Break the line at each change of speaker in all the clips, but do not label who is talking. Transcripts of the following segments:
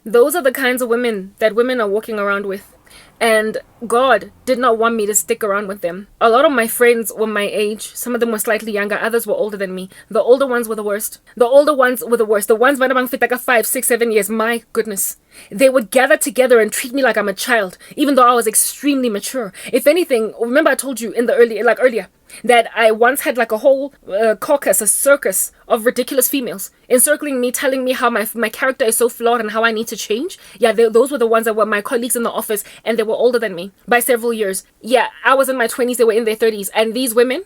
Those are the kinds of women that women are walking around with. And God did not want me to stick around with them. A lot of my friends were my age. Some of them were slightly younger. Others were older than me. The older ones were the worst. The older ones were the worst. The ones that fit like 5, 6, 7 years. My goodness. They would gather together and treat me like I'm a child, even though I was extremely mature. If anything, remember I told you in the earlier, that I once had like a whole caucus, a circus of ridiculous females encircling me, telling me how my character is so flawed and how I need to change. Yeah, those were the ones that were my colleagues in the office, and they were older than me by several years. Yeah, I was in my 20s, they were in their 30s, and these women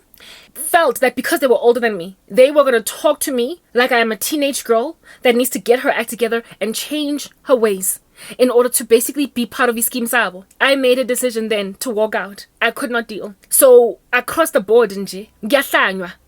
felt that because they were older than me, they were going to talk to me like I am a teenage girl that needs to get her act together and change her ways in order to basically be part of his scheme sabo. I made a decision then to walk out. I could not deal. So across the board, nje,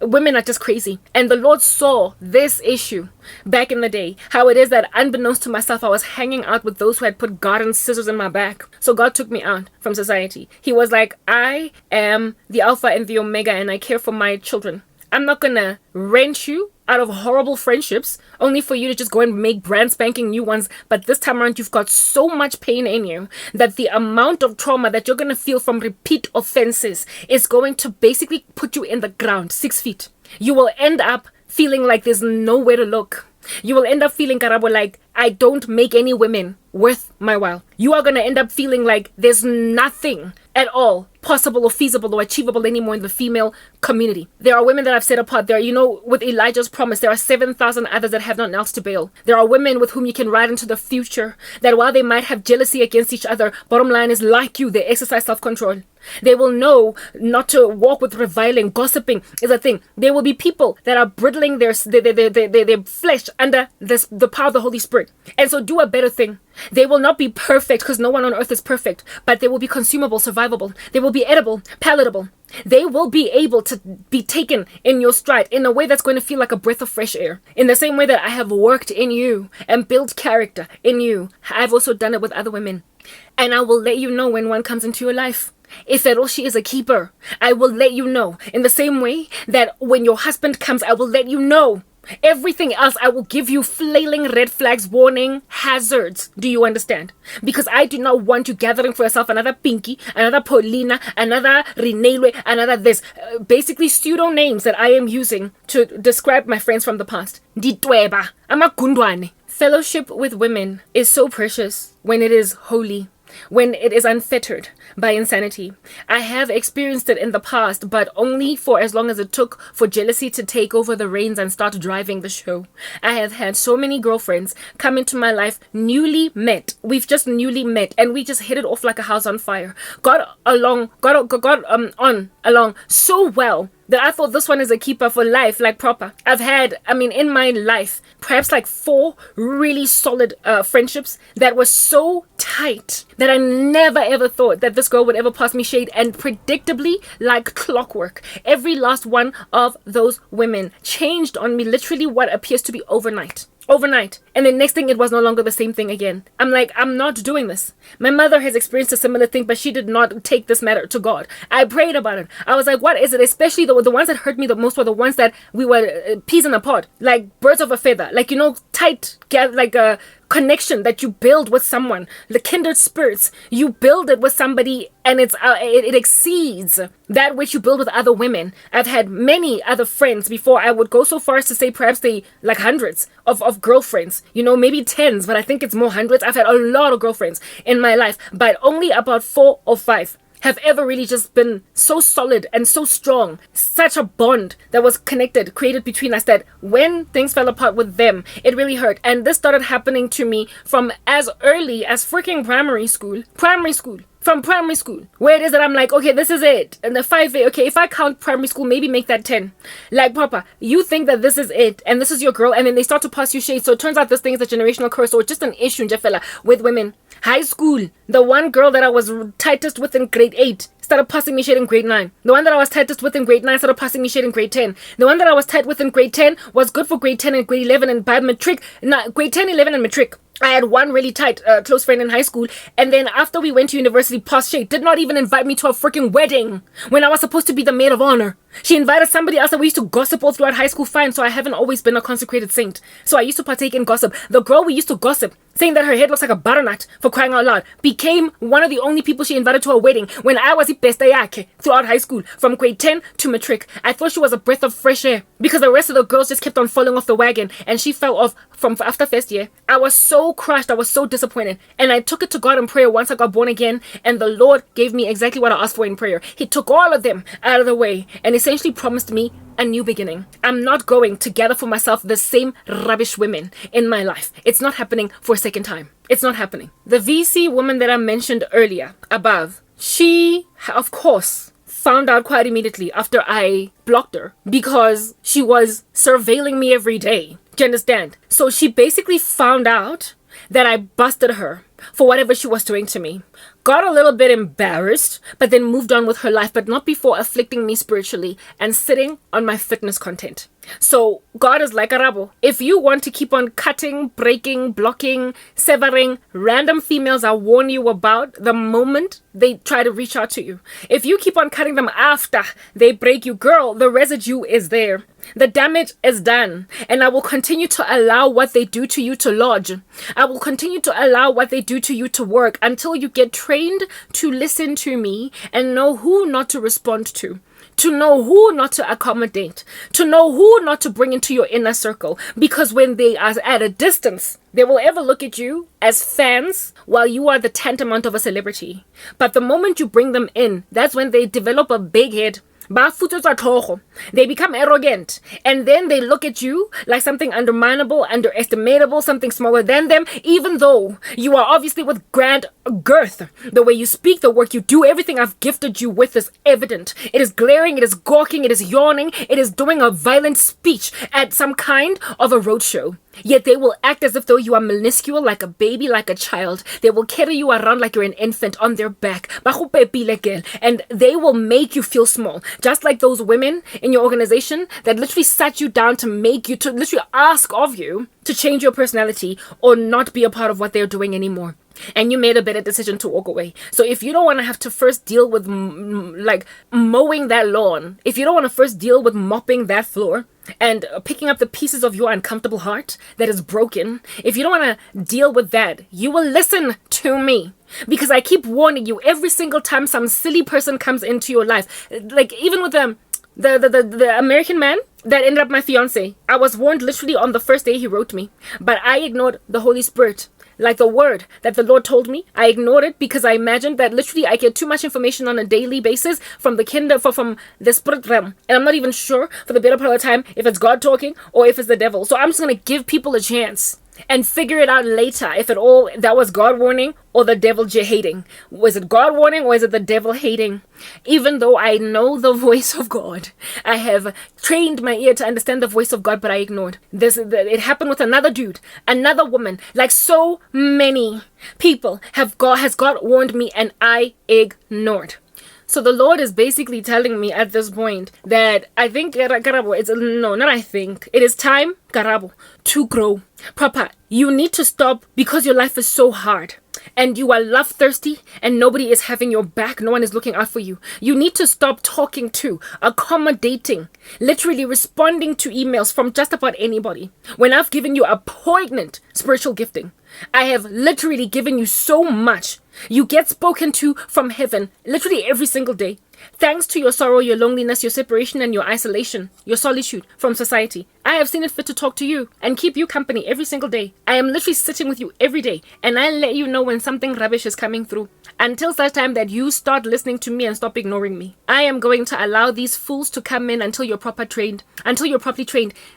women are just crazy. And the Lord saw this issue back in the day, how it is that unbeknownst to myself, I was hanging out with those who had put garden scissors in my back. So God took me out from society. He was like, I am the Alpha and the Omega, and I care for my children. I'm not gonna rent you out of horrible friendships only for you to just go and make brand spanking new ones. But this time around, you've got so much pain in you that the amount of trauma that you're gonna feel from repeat offenses is going to basically put you in the ground 6 feet. You will end up feeling like there's nowhere to look. You will end up feeling, Karabo, like I don't make any women worth my while. You are going to end up feeling like there's nothing at all possible or feasible or achievable anymore in the female community. There are women that I've set apart. There, with Elijah's promise, there are 7,000 others that have not knelt to Baal. There are women with whom you can ride into the future, that while they might have jealousy against each other, bottom line is, like you, they exercise self-control. They will know not to walk with reviling. Gossiping is a thing. There will be people that are brittling their flesh under the power of the Holy Spirit. And so do a better thing. They will not be perfect, because no one on earth is perfect, but they will be consumable, survivable. They will be edible, palatable. They will be able to be taken in your stride in a way that's going to feel like a breath of fresh air. In the same way that I have worked in you and built character in you, I've also done it with other women. And I will let you know when one comes into your life. If at all she is a keeper, I will let you know. In the same way that when your husband comes, I will let you know. Everything else, I will give you flailing red flags, warning, hazards. Do you understand? Because I do not want you gathering for yourself another Pinky, another Paulina, another Rinelwe, another this. Basically pseudo names that I am using to describe my friends from the past. Ditweba, Amakundwane. Fellowship with women is so precious when it is holy, when it is unfettered by insanity. I have experienced it in the past, but only for as long as it took for jealousy to take over the reins and start driving the show. I have had so many girlfriends come into my life newly met. We've just newly met and we just hit it off like a house on fire. Got on along so well that I thought this one is a keeper for life, like proper. I've had, in my life, perhaps like 4 really solid friendships that were so tight that I never ever thought that this girl would ever pass me shade. And predictably, like clockwork, every last one of those women changed on me literally what appears to be overnight. And the next thing, it was no longer the same thing again. I'm like, I'm not doing this. My mother has experienced a similar thing, but she did not take this matter to God. I prayed about it. I was like, what is it? Especially the ones that hurt me the most were the ones that we were peas in a pod, like birds of a feather, like, tight, like a connection that you build with someone, the kindred spirits. You build it with somebody, and it exceeds that which you build with other women. I've had many other friends before. I would go so far as to say perhaps they like hundreds of girlfriends, maybe tens, but I think it's more hundreds. I've had a lot of girlfriends in my life, but only about 4 or 5 have ever really just been so solid and so strong. Such a bond that was created between us, that when things fell apart with them, it really hurt. And this started happening to me from as early as freaking primary school. From primary school, where it is that I'm like, okay, this is it. And the 5, okay, if I count primary school, maybe make that 10. Like, Papa, you think that this is it, and this is your girl, and then they start to pass you shade. So it turns out this thing is a generational curse, or just an issue, Jeffella, with women. High school, the one girl that I was tightest with in grade 8 started passing me shade in grade 9. The one that I was tightest with in grade 9 started passing me shade in grade 10. The one that I was tight with in grade 10 was good for grade 10 and grade 11, and by matric, grade 10, 11, and matric. I had one really tight, close friend in high school, and then after we went to university, passed shade, did not even invite me to a freaking wedding when I was supposed to be the maid of honor. She invited somebody else, and we used to gossip all throughout high school. Fine, so I haven't always been a consecrated saint. So I used to partake in gossip. The girl we used to gossip saying that her head looks like a butternut, for crying out loud, became one of the only people she invited to her wedding when I was best yakhe throughout high school, from grade 10 to matric. I thought she was a breath of fresh air because the rest of the girls just kept on falling off the wagon and she fell off from after first year. I was so crushed. I was so disappointed. And I took it to God in prayer once I got born again, and the Lord gave me exactly what I asked for in prayer. He took all of them out of the way and essentially promised me a new beginning. I'm not going to gather for myself the same rubbish women in my life. It's not happening for a second time. It's not happening. The VC woman that I mentioned earlier above, she, of course, found out quite immediately after I blocked her because she was surveilling me every day. Do you understand? So she basically found out that I busted her for whatever she was doing to me. Got a little bit embarrassed, but then moved on with her life, but not before afflicting me spiritually and sitting on my fitness content. So God is like Arabo. If you want to keep on cutting, breaking, blocking, severing random females I warn you about the moment they try to reach out to you, if you keep on cutting them after they break you, girl, the residue is there. The damage is done. And I will continue to allow what they do to you to lodge. I will continue to allow what they do to you to work until you get trained to listen to me and know who not to respond to know who not to accommodate, to know who not to bring into your inner circle. Because when they are at a distance, they will ever look at you as fans while you are the tantamount of a celebrity. But the moment you bring them in, that's when they develop a big head. They become arrogant, and then they look at you like something underminable, underestimatable, something smaller than them, even though you are obviously with grand girth. The way you speak, the work you do, everything I've gifted you with is evident. It is glaring, it is gawking, it is yawning, it is doing a violent speech at some kind of a roadshow. Yet they will act as if though you are minuscule, like a baby, like a child. They will carry you around like you're an infant on their back. And they will make you feel small. Just like those women in your organization that literally sat you down to make you, to literally ask of you to change your personality or not be a part of what they're doing anymore. And you made a better decision to walk away. So if you don't want to have to first deal with mowing that lawn, if you don't want to first deal with mopping that floor and picking up the pieces of your uncomfortable heart that is broken, if you don't want to deal with that, you will listen to me. Because I keep warning you every single time some silly person comes into your life. Like even with the American man that ended up my fiance, I was warned literally on the first day he wrote me. But I ignored the Holy Spirit. Like the word that the Lord told me, I ignored it because I imagined that literally I get too much information on a daily basis from the spirit realm. And I'm not even sure for the better part of the time if it's God talking or if it's the devil. So I'm just going to give people a chance and figure it out later if at all that was God warning or the devil hating. Was it God warning or is it the devil hating? Even though I know the voice of God, I have trained my ear to understand the voice of God, but I ignored. It happened with another dude, another woman, like so many people has God warned me and I ignored. So the Lord is basically telling me at this point that I think, it is time, Karabo, to grow. Papa, you need to stop because your life is so hard. And you are love thirsty and nobody is having your back. No one is looking out for you. You need to stop talking to, accommodating, literally responding to emails from just about anybody. When I've given you a poignant spiritual gifting, I have literally given you so much. You get spoken to from heaven literally every single day. Thanks to your sorrow, your loneliness, your separation, and your isolation, your solitude from society, I have seen it fit to talk to you and keep you company every single day. I am literally sitting with you every day, and I let you know when something rubbish is coming through. Until such time that you start listening to me and stop ignoring me, I am going to allow these fools to come in until you're properly trained.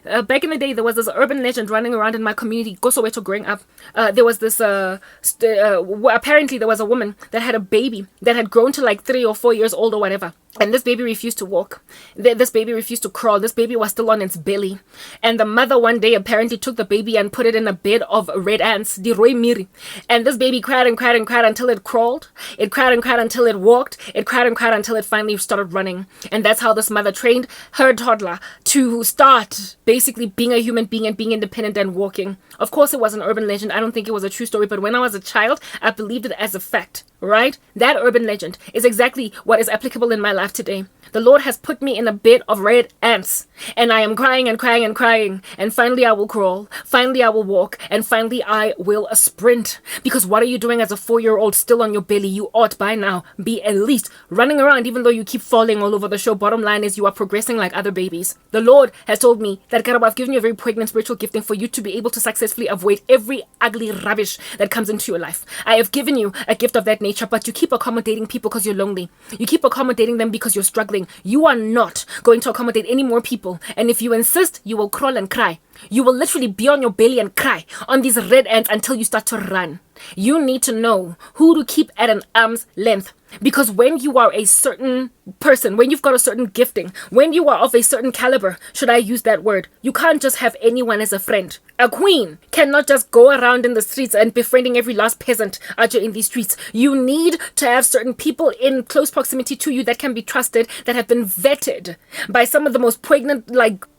Back in the day, there was this urban legend running around in my community, Gosoweto, growing up. There was this, apparently there was a woman that had a baby that had grown to like 3 or 4 years old or whatever. And this baby refused to walk. This baby refused to crawl. This baby was still on its belly. And the mother one day apparently took the baby and put it in a bed of red ants. And this baby cried and cried and cried until it crawled. It cried and cried until it walked. It cried and cried until it finally started running. And that's how this mother trained her toddler to start basically being a human being and being independent and walking. Of course, it was an urban legend. I don't think it was a true story. But when I was a child, I believed it as a fact. Right? That urban legend is exactly what is applicable in my life today. The Lord has put me in a bed of red ants, and I am crying and crying and crying, and finally I will crawl, finally I will walk, and finally I will sprint. Because what are you doing as a 4-year-old still on your belly? You ought by now be at least running around, even though you keep falling all over the show. Bottom line is you are progressing like other babies. The Lord has told me that, Karabo, I've given you a very pregnant spiritual gifting for you to be able to successfully avoid every ugly rubbish that comes into your life. I have given you a gift of that nature, but you keep accommodating people because you're lonely. You keep accommodating them because you're struggling. You are not going to accommodate any more people. And if you insist, you will crawl and cry. You will literally be on your belly and cry on these red ants until you start to run. You need to know who to keep at an arm's length. Because when you are a certain person, when you've got a certain gifting, when you are of a certain caliber, should I use that word, you can't just have anyone as a friend. A queen cannot just go around in the streets and befriending every last peasant out there in these streets. You need to have certain people in close proximity to you that can be trusted, that have been vetted by some of the most pregnant,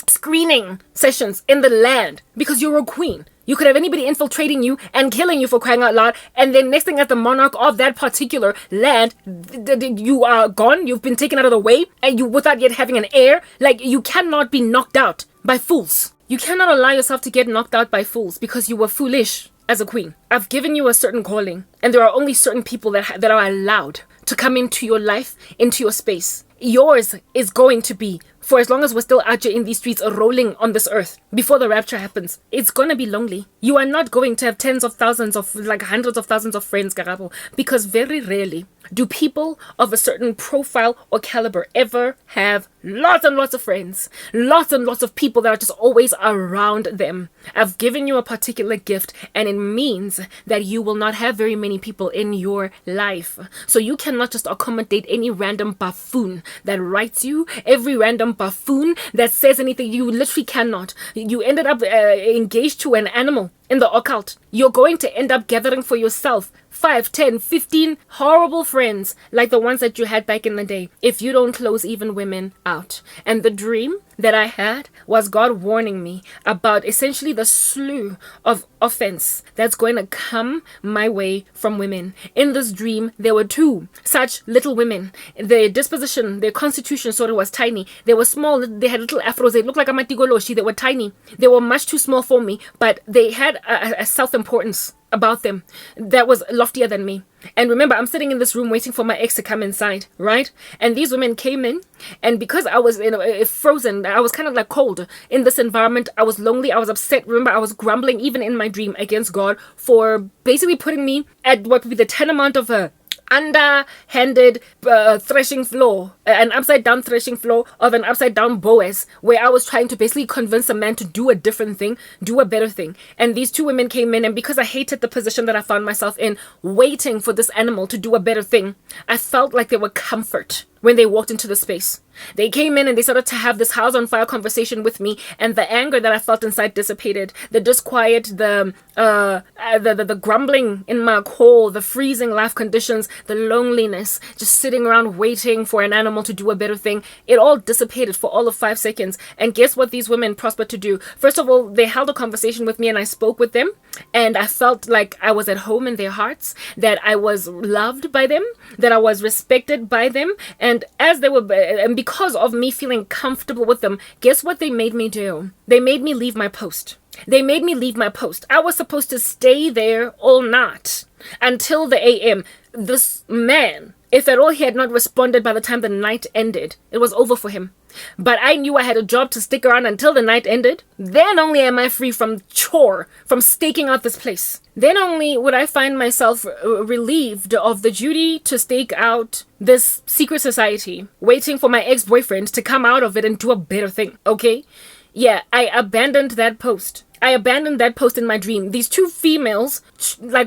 screening sessions in the land, because you're a queen. You could have anybody infiltrating you and killing you, for crying out loud, and then next thing, as the monarch of that particular land, you are gone, you've been taken out of the way, and you, without yet having an heir. You cannot be knocked out by fools. You cannot allow yourself to get knocked out by fools because you were foolish as a queen. I've given you a certain calling, and there are only certain people that are allowed to come into your life, into your space. Yours is going to be, for as long as we're still out here in these streets rolling on this earth, before the rapture happens, it's gonna be lonely. You are not going to have tens of thousands of, hundreds of thousands of friends, Karabo, because very rarely do people of a certain profile or caliber ever have lots and lots of friends, lots and lots of people that are just always around them. I've given you a particular gift, and it means that you will not have very many people in your life. So you cannot just accommodate any random buffoon that writes you, every random buffoon that says anything. You literally cannot. You ended up engaged to an animal in the occult. You're going to end up gathering for yourself 5, 10, 15 horrible friends like the ones that you had back in the day if you don't close even women out. And the dream that I had was God warning me about essentially the slew of offense that's going to come my way from women. In this dream, there were 2 such little women. Their disposition, their constitution sort of was tiny. They were small. They had little afros. They looked like a matigoloshi. They were tiny. They were much too small for me, but they had a self-importance about them that was loftier than me. And remember, I'm sitting in this room waiting for my ex to come inside, right? And these women came in, and because I was frozen, I was kind of cold in this environment. I was lonely, I was upset. Remember, I was grumbling even in my dream against God for basically putting me at what would be the tantamount of a underhanded threshing floor, an upside down threshing floor of an upside down Boaz, where I was trying to basically convince a man to do a different thing, do a better thing. And these 2 women came in, and because I hated the position that I found myself in, waiting for this animal to do a better thing, I felt like they were comfort when they walked into the space. They came in and they started to have this house on fire conversation with me, and the anger that I felt inside dissipated. The disquiet, the grumbling in my core, the freezing life conditions, the loneliness, just sitting around waiting for an animal to do a better thing. It all dissipated for all of 5 seconds. And guess what these women prospered to do? First of all, they held a conversation with me, and I spoke with them, and I felt like I was at home in their hearts, that I was loved by them, that I was respected by them. And as they were, and because of me feeling comfortable with them, guess what they made me do? They made me leave my post. They made me leave my post. I was supposed to stay there all night until the AM. This man, if at all he had not responded by the time the night ended, it was over for him. But I knew I had a job to stick around until the night ended. Then only am I free from staking out this place. Then only would I find myself relieved of the duty to stake out this secret society, waiting for my ex-boyfriend to come out of it and do a better thing, okay? Yeah, I abandoned that post. I abandoned that post in my dream. These 2 females,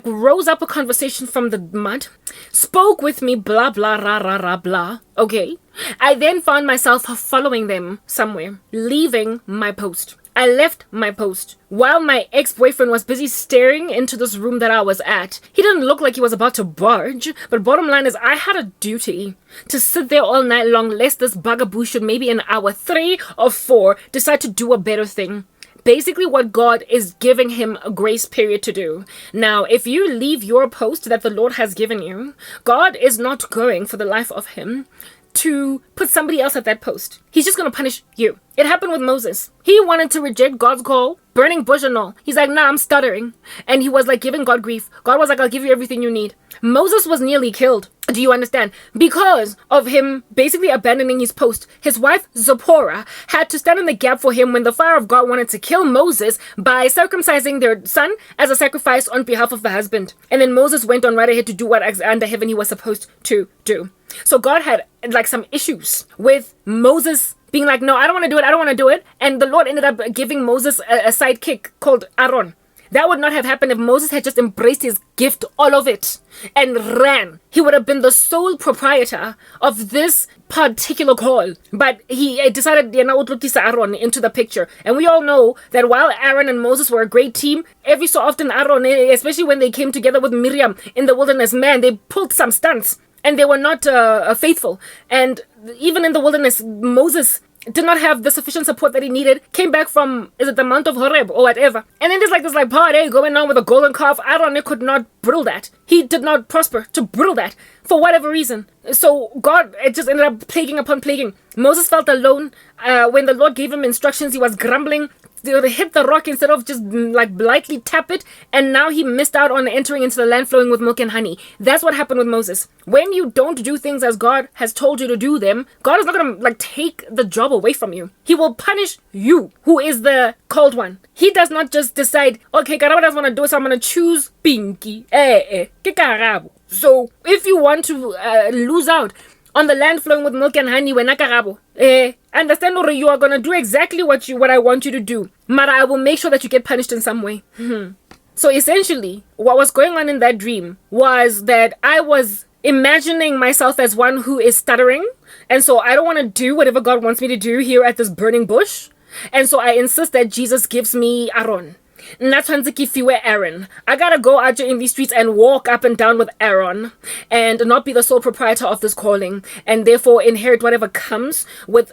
rose up a conversation from the mud, spoke with me, blah, blah, rah, rah, rah, blah, okay? I then found myself following them somewhere, leaving my post. I left my post while my ex-boyfriend was busy staring into this room that I was at. He didn't look like he was about to barge, but bottom line is I had a duty to sit there all night long lest this bugaboo should maybe in hour 3 or 4 decide to do a better thing. Basically what God is giving him a grace period to do. Now, if you leave your post that the Lord has given you, God is not going for the life of him to put somebody else at that post. He's just going to punish you. It happened with Moses. He wanted to reject God's call, burning bush and all. He's like, nah, I'm stuttering. And he was like giving God grief. God was like, I'll give you everything you need. Moses was nearly killed. Do you understand? Because of him basically abandoning his post. His wife, Zipporah, had to stand in the gap for him when the fire of God wanted to kill Moses by circumcising their son as a sacrifice on behalf of the husband. And then Moses went on right ahead to do what under heaven he was supposed to do. So God had like some issues with Moses being like, no, I don't want to do it. I don't want to do it. And the Lord ended up giving Moses a sidekick called Aaron. That would not have happened if Moses had just embraced his gift, all of it, and ran. He would have been the sole proprietor of this particular call. But he decided to put Aaron into the picture. And we all know that while Aaron and Moses were a great team, every so often Aaron, especially when they came together with Miriam in the wilderness, man, they pulled some stunts. And they were not faithful. And even in the wilderness, Moses did not have the sufficient support that he needed. Came back from, is it the Mount of Horeb or whatever. And then there's like this party going on with a golden calf. Aaron could not bridle that. He did not prosper to bridle that for whatever reason. So God, it just ended up plaguing upon plaguing. Moses felt alone. When the Lord gave him instructions, he was grumbling. They hit the rock instead of just like lightly tap it, and now he missed out on entering into the land flowing with milk and honey. That's what happened with Moses. When you don't do things as God has told you to do them, God is not going to like take the job away from you. He will punish you, who is the called one. He does not just decide, okay, Karabo doesn't want to do it, so I'm going to choose Pinky. So if you want to lose out on the land flowing with milk and honey, understand or you are going to do exactly what I want you to do. But I will make sure that you get punished in some way. So essentially, what was going on in that dream was that I was imagining myself as one who is stuttering. And so I don't want to do whatever God wants me to do here at this burning bush. And so I insist that Jesus gives me Aaron. Aaron. I gotta go out in these streets and walk up and down with Aaron and not be the sole proprietor of this calling, and therefore inherit whatever comes with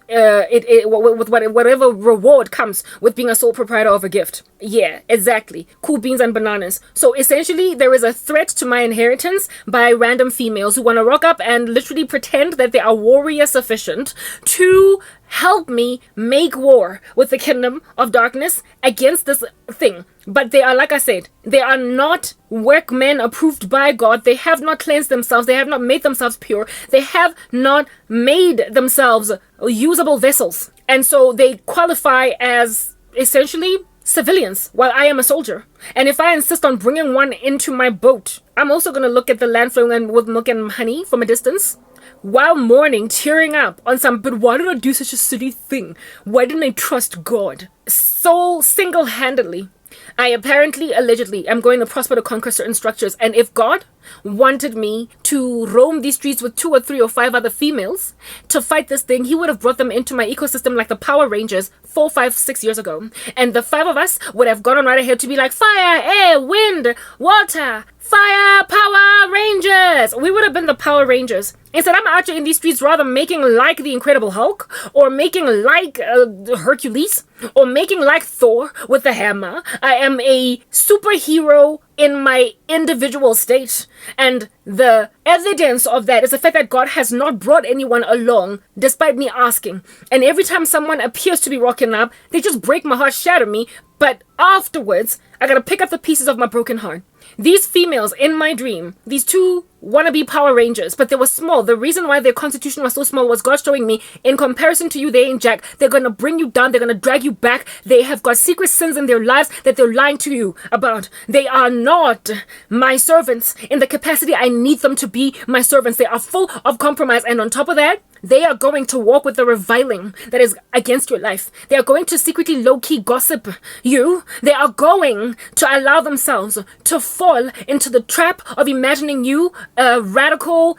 whatever reward comes with being a sole proprietor of a gift. Yeah, exactly. Cool beans and bananas. So essentially, there is a threat to my inheritance by random females who want to rock up and literally pretend that they are warrior sufficient to help me make war with the kingdom of darkness against this thing. But they are, like I said, they are not workmen approved by God. They have not cleansed themselves. They have not made themselves pure. They have not made themselves usable vessels. And so they qualify as essentially civilians while I am a soldier. And if I insist on bringing one into my boat, I'm also going to look at the land flowing with milk and honey from a distance, while mourning, tearing up on some, but why did I do such a silly thing? Why didn't I trust God? So single-handedly, I apparently, allegedly, am going to prosper to conquer certain structures. And if God wanted me to roam these streets with 2 or 3 or 5 other females to fight this thing, he would have brought them into my ecosystem like the Power Rangers 4, 5, 6 years ago. And the 5 of us would have gone on right ahead to be like fire, air, wind, water, fire, Power Rangers. We would have been the Power Rangers. Instead, I'm out here in these streets rather making like the Incredible Hulk, or making like Hercules, or making like Thor with the hammer. I am a superhero in my individual state. And the evidence of that is the fact that God has not brought anyone along despite me asking. And every time someone appears to be rocking up, they just break my heart, shatter me. But afterwards, I gotta pick up the pieces of my broken heart. These females in my dream, these 2 wannabe Power Rangers, but they were small. The reason why their constitution was so small was God showing me, in comparison to you, they ain't jack. They're going to bring you down. They're going to drag you back. They have got secret sins in their lives that they're lying to you about. They are not my servants in the capacity I need them to be my servants. They are full of compromise. And on top of that, they are going to walk with the reviling that is against your life. They are going to secretly low-key gossip you. They are going to allow themselves to fall into the trap of imagining you a radical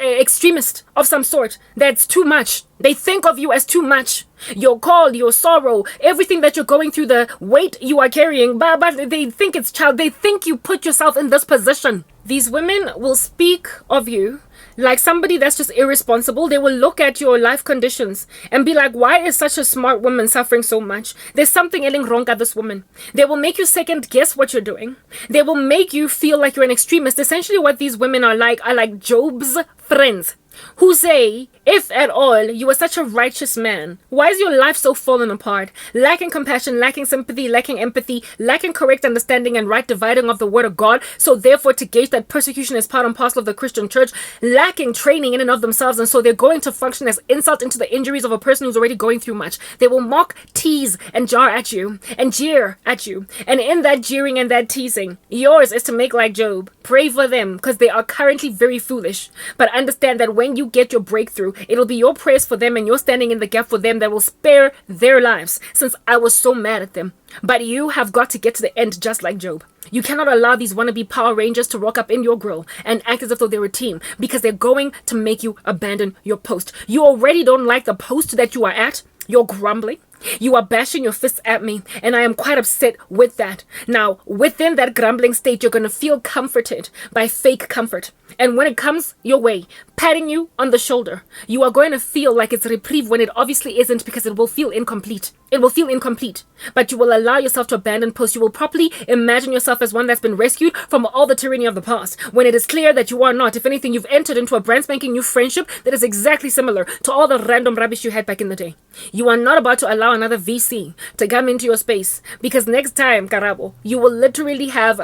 extremist of some sort. That's too much. They think of you as too much. Your call, your sorrow, everything that you're going through, the weight you are carrying, but they think it's child. They think you put yourself in this position. These women will speak of you like somebody that's just irresponsible. They will look at your life conditions and be like, why is such a smart woman suffering so much? There's something ailing wrong at this woman. They will make you second guess what you're doing. They will make you feel like you're an extremist. Essentially what these women are like Job's friends, who say If at all you are such a righteous man, why is your life so fallen apart? Lacking compassion, lacking sympathy, lacking empathy, lacking correct understanding and right dividing of the word of God, so therefore to gauge that persecution is part and parcel of the Christian church, lacking training in and of themselves, and so they're going to function as insult into the injuries of a person who's already going through much. They will mock, tease, and jar at you, and jeer at you. And in that jeering and that teasing, yours is to make like Job. Pray for them, because they are currently very foolish. But understand that when you get your breakthrough, it'll be your prayers for them and you're standing in the gap for them that will spare their lives, since I was so mad at them. But you have got to get to the end just like Job. You cannot allow these wannabe Power Rangers to rock up in your grill and act as if though they're a team, because they're going to make you abandon your post. You already don't like the post that you are at. You're grumbling. You are bashing your fists at me, and I am quite upset with that. Now, within that grumbling state, you're going to feel comforted by fake comfort. And when it comes your way, patting you on the shoulder, you are going to feel like it's a reprieve when it obviously isn't, because it will feel incomplete. It will feel incomplete, but you will allow yourself to abandon post. You will properly imagine yourself as one that's been rescued from all the tyranny of the past, when it is clear that you are not. If anything, you've entered into a brand spanking new friendship that is exactly similar to all the random rubbish you had back in the day. You are not about to allow another VC to come into your space, because next time, Karabo, you will literally have,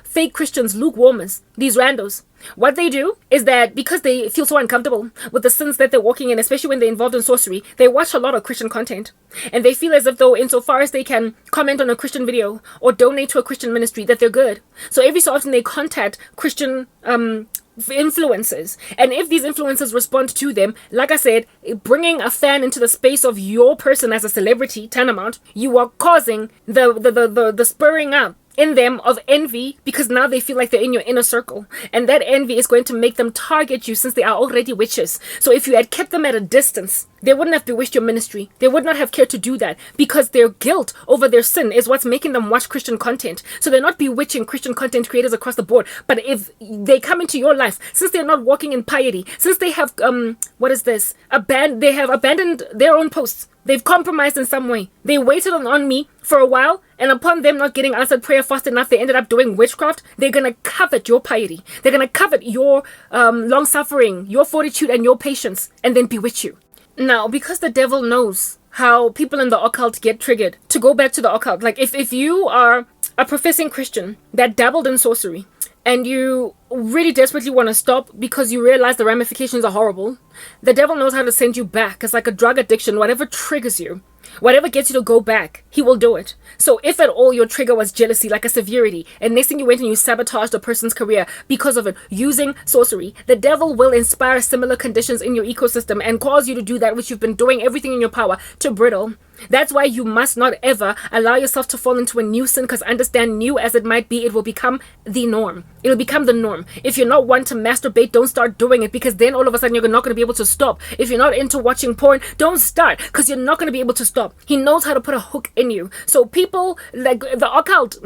fake Christians, lukewarmers, these randos. What they do is that because they feel so uncomfortable with the sins that they're walking in, especially when they're involved in sorcery, they watch a lot of Christian content. And they feel as if though, insofar as they can comment on a Christian video or donate to a Christian ministry, that they're good. So every so often they contact Christian influencers, and if these influencers respond to them, like I said, bringing a fan into the space of your person as a celebrity tantamount, you are causing the spurring up in them of envy, because now they feel like they're in your inner circle, and that envy is going to make them target you, since they are already witches. So if you had kept them at a distance, they wouldn't have bewitched your ministry. They would not have cared to do that, because their guilt over their sin is what's making them watch Christian content. So they're not bewitching Christian content creators across the board. But if they come into your life, since they're not walking in piety, since they have they have abandoned their own posts, they've compromised in some way. They waited on me for a while, and upon them not getting answered prayer fast enough, they ended up doing witchcraft. They're going to covet your piety. They're going to covet your long-suffering, your fortitude, and your patience, and then bewitch you. Now, because the devil knows how people in the occult get triggered, to go back to the occult, like if you are a professing Christian that dabbled in sorcery, and you really desperately want to stop because you realize the ramifications are horrible, the devil knows how to send you back. It's like a drug addiction. Whatever triggers you, whatever gets you to go back, he will do it. So if at all your trigger was jealousy, like a severity, and next thing you went and you sabotaged a person's career because of it, using sorcery, the devil will inspire similar conditions in your ecosystem and cause you to do that which you've been doing everything in your power to brittle. That's why you must not ever allow yourself to fall into a new sin, because understand, new as it might be, it will become the norm. It'll become the norm. If you're not one to masturbate, don't start doing it, because then all of a sudden you're not going to be able to stop. If you're not into watching porn, don't start, because you're not going to be able to stop. He knows how to put a hook in you. So people like the occult,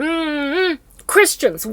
Christians,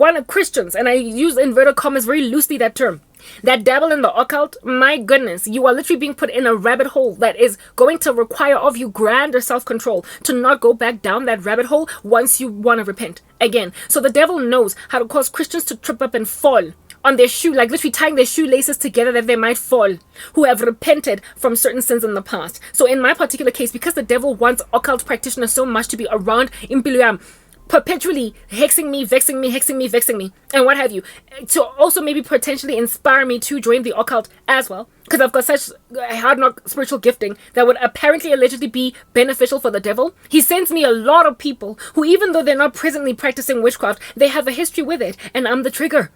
and I use inverted commas very loosely, that term, that dabble in the occult, my goodness, you are literally being put in a rabbit hole that is going to require of you grander self-control to not go back down that rabbit hole once you want to repent again. So the devil knows how to cause Christians to trip up and fall on their shoe, like literally tying their shoelaces together that they might fall, who have repented from certain sins in the past. So in my particular case, because the devil wants occult practitioners so much to be around Impiluyam, perpetually hexing me, vexing me, and what have you, to also maybe potentially inspire me to join the occult as well, because I've got such hard knock spiritual gifting that would apparently allegedly be beneficial for the devil. He sends me a lot of people who, even though they're not presently practicing witchcraft, they have a history with it, and I'm the trigger.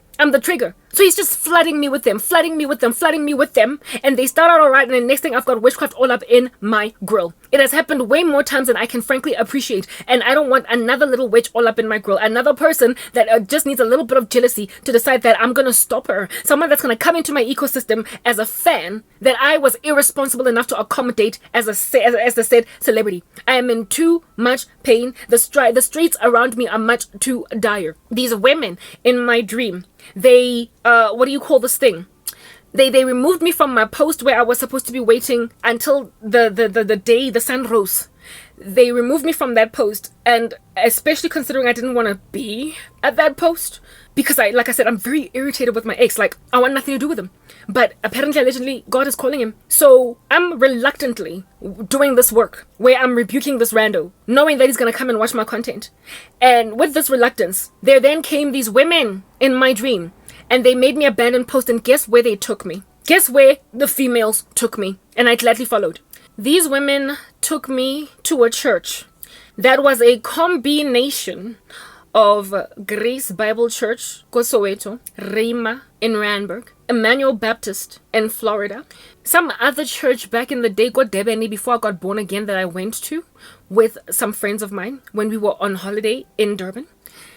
So he's just flooding me with them, and they start out alright, and the next thing I've got witchcraft all up in my grill. It has happened way more times than I can frankly appreciate, and I don't want another little witch all up in my grill, another person that just needs a little bit of jealousy to decide that I'm gonna stop her, someone that's gonna come into my ecosystem as a fan that I was irresponsible enough to accommodate as the said celebrity. I am in too much pain. The streets around me are much too dire. These women in my dream, they what do you call this thing? They removed me from my post where I was supposed to be waiting until the day the sun rose. They removed me from that post, and especially considering I didn't want to be at that post, because like I said, I'm very irritated with my ex. Like, I want nothing to do with him. But apparently, allegedly, God is calling him. So I'm reluctantly doing this work where I'm rebuking this rando, knowing that he's going to come and watch my content. And with this reluctance, there then came these women in my dream, and they made me abandon post, and guess where they took me? Guess where the females took me? And I gladly followed. These women took me to a church that was a combination of Grace Bible Church, Soweto, Rhema in Randburg, Emmanuel Baptist in Florida, some other church back in the day, Debeni, before I got born again, that I went to with some friends of mine when we were on holiday in Durban.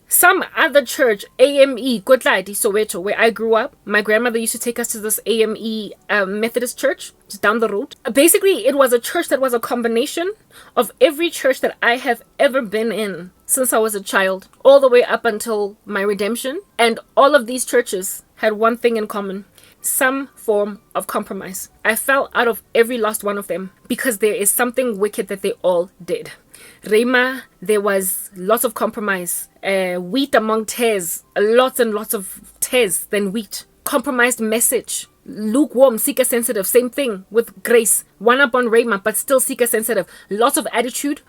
Some other church, AME, Kotladi, Soweto, where I grew up. My grandmother used to take us to this AME Methodist church, just down the road. Basically, it was a church that was a combination of every church that I have ever been in since I was a child, all the way up until my redemption. And all of these churches had one thing in common: some form of compromise. I fell out of every last one of them because there is something wicked that they all did. Rema, there was lots of compromise. Wheat among tares, lots and lots of tares than wheat. Compromised message. Lukewarm, seeker sensitive. Same thing with Grace. One up on Rema, but still seeker sensitive. Lots of attitude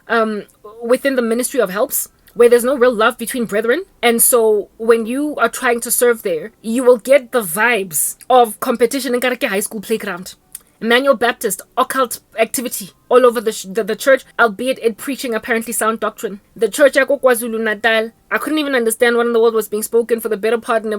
within the ministry of helps, where there's no real love between brethren. And so when you are trying to serve there, you will get the vibes of competition in Karake High School playground. Emmanuel Baptist, occult activity all over the church, albeit it preaching apparently sound doctrine. The church at KwaZulu Natal, I couldn't even understand what in the world was being spoken for the better part. But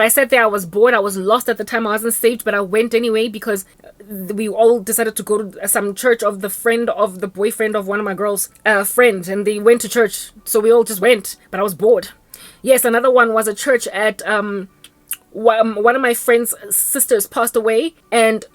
I sat there, I was bored, I was lost at the time, I wasn't saved, but I went anyway because we all decided to go to some church of the friend of the boyfriend of one of my girls' friends, and they went to church, so we all just went, but I was bored. Yes, another one was a church at one of my friend's sisters passed away, and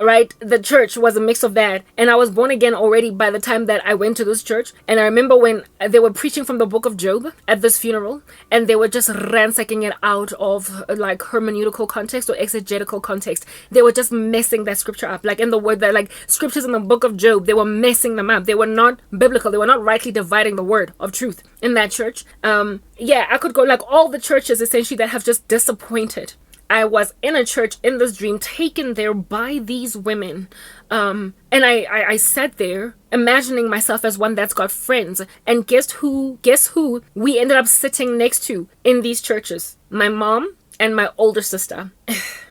right, the church was a mix of that, and I was born again already by the time that I went to this church. And I remember when they were preaching from the book of Job at this funeral, and they were just ransacking it out of like hermeneutical context or exegetical context. They were just messing that scripture up, like in the word that like scriptures in the book of Job, they were messing them up. They were not biblical. They were not rightly dividing the word of truth in that church. Yeah, I could go like all the churches essentially that have just disappointed. I was in a church in this dream, taken there by these women. And I sat there imagining myself as one that's got friends. And guess who we ended up sitting next to in these churches? My mom and my older sister.